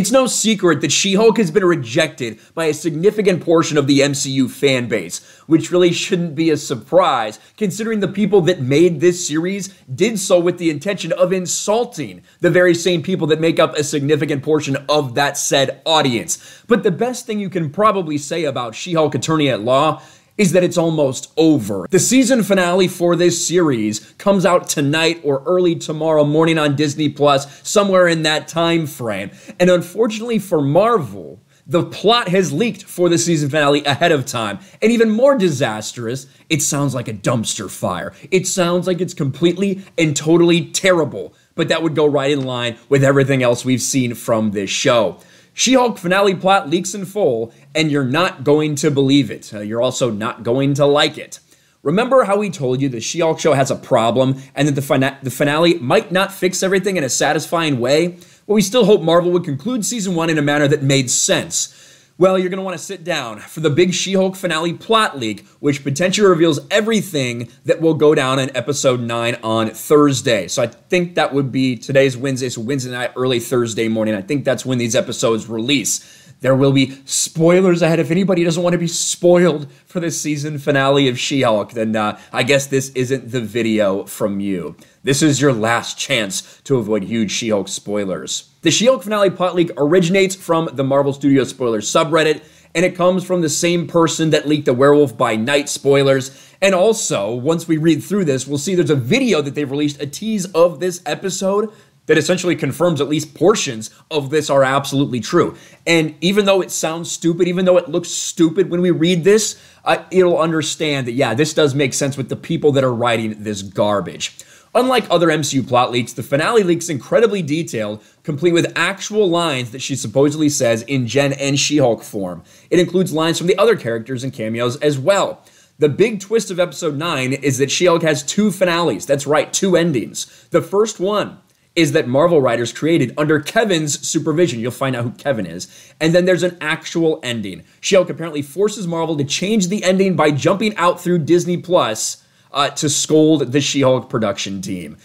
It's no secret that She-Hulk has been rejected by a significant portion of the MCU fan base, which really shouldn't be a surprise, considering the people that made this series did so with the intention of insulting the very same people that make up a significant portion of that said audience. But the best thing you can probably say about She-Hulk Attorney at Law is that it's almost over. The season finale for this series comes out tonight or early tomorrow morning on Disney+, somewhere in that time frame. And unfortunately for Marvel, the plot has leaked for the season finale ahead of time. And even more disastrous, it sounds like a dumpster fire. It sounds like it's completely and totally terrible, but that would go right in line with everything else we've seen from this show. She-Hulk finale plot leaks in full, and you're not going to believe it. You're also not going to like it. Remember how we told you the She-Hulk show has a problem, and that the finale might not fix everything in a satisfying way? Well, we still hope Marvel would conclude Season 1 in a manner that made sense. Well, you're going to want to sit down for the big She-Hulk finale plot leak, which potentially reveals everything that will go down in Episode 9 on Thursday. So I think that would be today's Wednesday, so Wednesday night, early Thursday morning. I think that's when these episodes release. There will be spoilers ahead. If anybody doesn't want to be spoiled for the season finale of She-Hulk, then I guess this isn't the video from you. This is your last chance to avoid huge She-Hulk spoilers. The She-Hulk finale plot leak originates from the Marvel Studios spoilers subreddit, and it comes from the same person that leaked the Werewolf by Night spoilers. And also, once we read through this, we'll see there's a video that they've released, a tease of this episode, that essentially confirms at least portions of this are absolutely true. And even though it sounds stupid, even though it looks stupid when we read this, it'll understand that, yeah, this does make sense with the people that are writing this garbage. Unlike other MCU plot leaks, the finale leak's incredibly detailed, complete with actual lines that she supposedly says in Jen and She-Hulk form. It includes lines from the other characters and cameos as well. The big twist of Episode 9 is that She-Hulk has two finales. That's right, two endings. The first one is that Marvel writers created under Kevin's supervision. You'll find out who Kevin is. And then there's an actual ending. She-Hulk apparently forces Marvel to change the ending by jumping out through Disney Plus to scold the She-Hulk production team.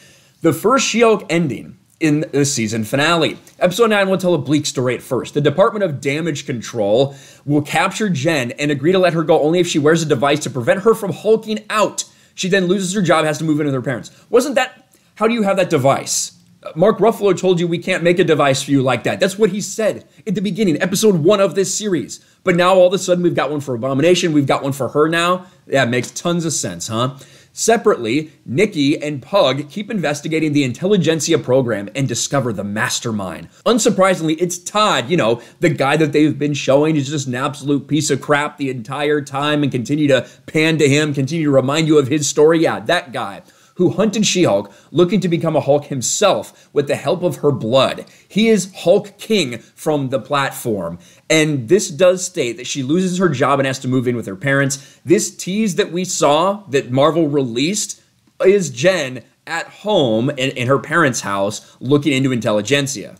The first She-Hulk ending in the season finale. Episode 9 will tell a bleak story at first. The Department of Damage Control will capture Jen and agree to let her go only if she wears a device to prevent her from hulking out. She then loses her job, has to move in with her parents. Wasn't that... How do you have that device? Mark Ruffalo told you we can't make a device for you like that. That's what he said at the beginning, Episode 1 of this series. But now all of a sudden we've got one for Abomination, we've got one for her now. Yeah, it makes tons of sense, huh? Separately, Nikki and Pug keep investigating the Intelligentsia program and discover the mastermind. Unsurprisingly, it's Todd, you know, the guy that they've been showing is just an absolute piece of crap the entire time and continue to pan to him, continue to remind you of his story. Yeah, that guy who hunted She-Hulk, looking to become a Hulk himself with the help of her blood. He is Hulk King from the platform. And this does state that she loses her job and has to move in with her parents. This tease that we saw that Marvel released is Jen at home in her parents' house looking into Intelligentsia.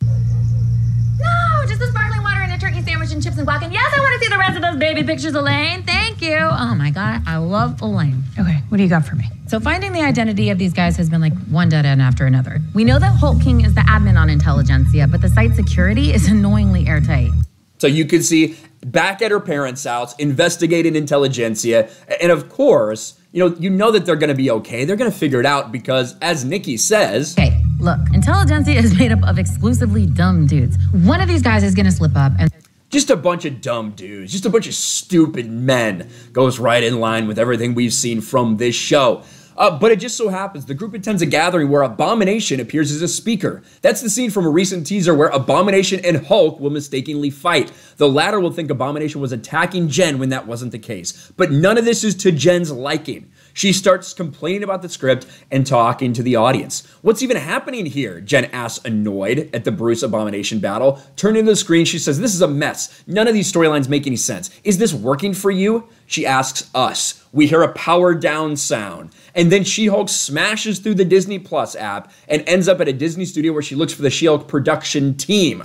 No, just a sparkling water and a turkey sandwich and chips and guac. And yes, I want to see the rest of those baby pictures, Elaine. Thank you. Oh my God, I love Elaine. Okay, what do you got for me? So finding the identity of these guys has been like one dead end after another. We know that Hulk King is the admin on Intelligentsia, but the site security is annoyingly airtight. So you can see back at her parents' house, investigating Intelligentsia, and of course, you know that they're going to be okay. They're going to figure it out because, as Nikki says... Hey, look, Intelligentsia is made up of exclusively dumb dudes. One of these guys is going to slip up and... Just a bunch of dumb dudes, just a bunch of stupid men. Goes right in line with everything we've seen from this show. But it just so happens the group attends a gathering where Abomination appears as a speaker. That's the scene from a recent teaser where Abomination and Hulk will mistakenly fight. The latter will think Abomination was attacking Jen when that wasn't the case. But none of this is to Jen's liking. She starts complaining about the script and talking to the audience. What's even happening here? Jen asks, annoyed at the Bruce Abomination battle. Turning to the screen, she says, this is a mess. None of these storylines make any sense. Is this working for you? She asks us. We hear a power down sound. And then She-Hulk smashes through the Disney Plus app and ends up at a Disney studio where she looks for the She-Hulk production team.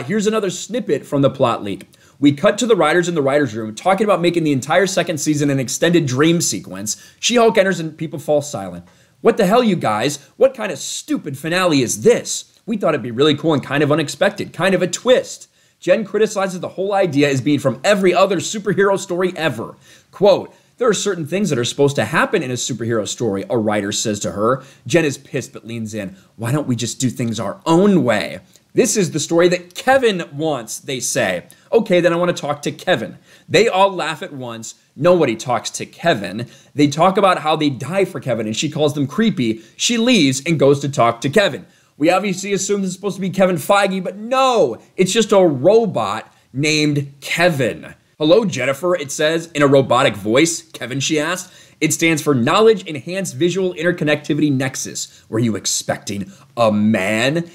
Here's another snippet from the plot leak. We cut to the writers in the writer's room talking about making the entire second season an extended dream sequence. She-Hulk enters and people fall silent. What the hell, you guys? What kind of stupid finale is this? We thought it'd be really cool and kind of unexpected, kind of a twist. Jen criticizes the whole idea as being from every other superhero story ever. Quote, there are certain things that are supposed to happen in a superhero story, a writer says to her. Jen is pissed but leans in. Why don't we just do things our own way? This is the story that Kevin wants, they say. Okay, then I want to talk to Kevin. They all laugh at once. Nobody talks to Kevin. They talk about how they die for Kevin, and she calls them creepy. She leaves and goes to talk to Kevin. We obviously assume this is supposed to be Kevin Feige, but no, it's just a robot named Kevin. Hello, Jennifer, it says in a robotic voice. Kevin, she asked. It stands for Knowledge Enhanced Visual Interconnectivity Nexus. Were you expecting a man?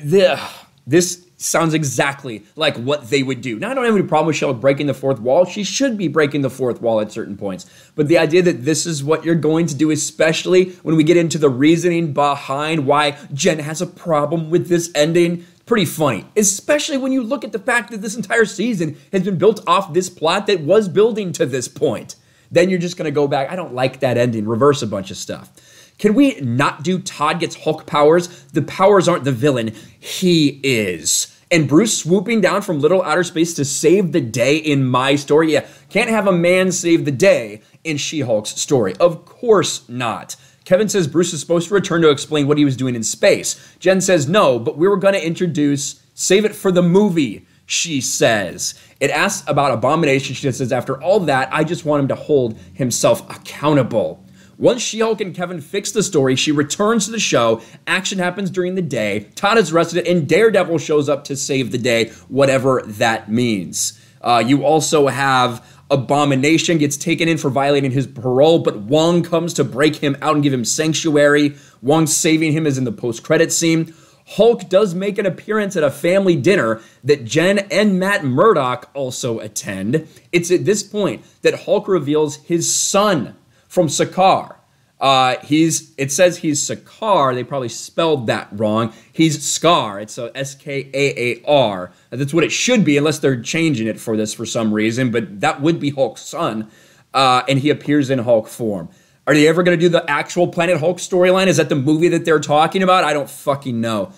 This sounds exactly like what they would do. Now, I don't have any problem with Sheldon breaking the fourth wall. She should be breaking the fourth wall at certain points. But the idea that this is what you're going to do, especially when we get into the reasoning behind why Jen has a problem with this ending, pretty funny. Especially when you look at the fact that this entire season has been built off this plot that was building to this point. Then you're just going to go back, I don't like that ending, reverse a bunch of stuff. Can we not do Todd gets Hulk powers? The powers aren't the villain, he is. And Bruce swooping down from little outer space to save the day in my story? Yeah, can't have a man save the day in She-Hulk's story. Of course not. Kevin says Bruce is supposed to return to explain what he was doing in space. Jen says no, but we were going to introduce, save it for the movie, she says. It asks about Abomination. She says, after all that, I just want him to hold himself accountable. Once She-Hulk and Kevin fix the story, she returns to the show. Action happens during the day. Todd is arrested, and Daredevil shows up to save the day, whatever that means. You also have Abomination gets taken in for violating his parole, but Wong comes to break him out and give him sanctuary. Wong saving him is in the post-credit scene. Hulk does make an appearance at a family dinner that Jen and Matt Murdock also attend. It's at this point that Hulk reveals his son from Sakaar. It says he's Sakaar. They probably spelled that wrong. He's Scar. It's a S-K-A-A-R. That's what it should be, unless they're changing it for this for some reason, but that would be Hulk's son, and he appears in Hulk form. Are they ever going to do the actual Planet Hulk storyline? Is that the movie that they're talking about? I don't fucking know.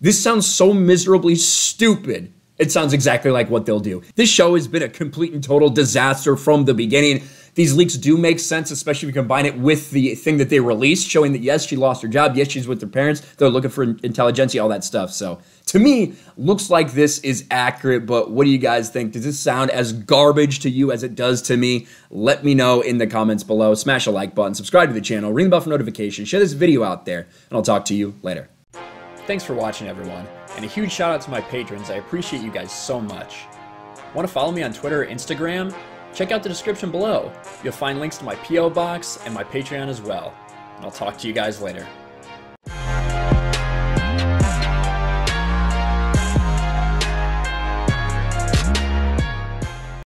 This sounds so miserably stupid. It sounds exactly like what they'll do. This show has been a complete and total disaster from the beginning. These leaks do make sense, especially if you combine it with the thing that they released, showing that, yes, she lost her job, yes, she's with her parents, they're looking for intelligentsia, all that stuff. So, to me, looks like this is accurate, but what do you guys think? Does this sound as garbage to you as it does to me? Let me know in the comments below. Smash a like button, subscribe to the channel, ring the bell for notifications, share this video out there, and I'll talk to you later. Thanks for watching, everyone, and a huge shout out to my patrons. I appreciate you guys so much. Want to follow me on Twitter or Instagram? Check out the description below. You'll find links to my P.O. box and my Patreon as well. And I'll talk to you guys later.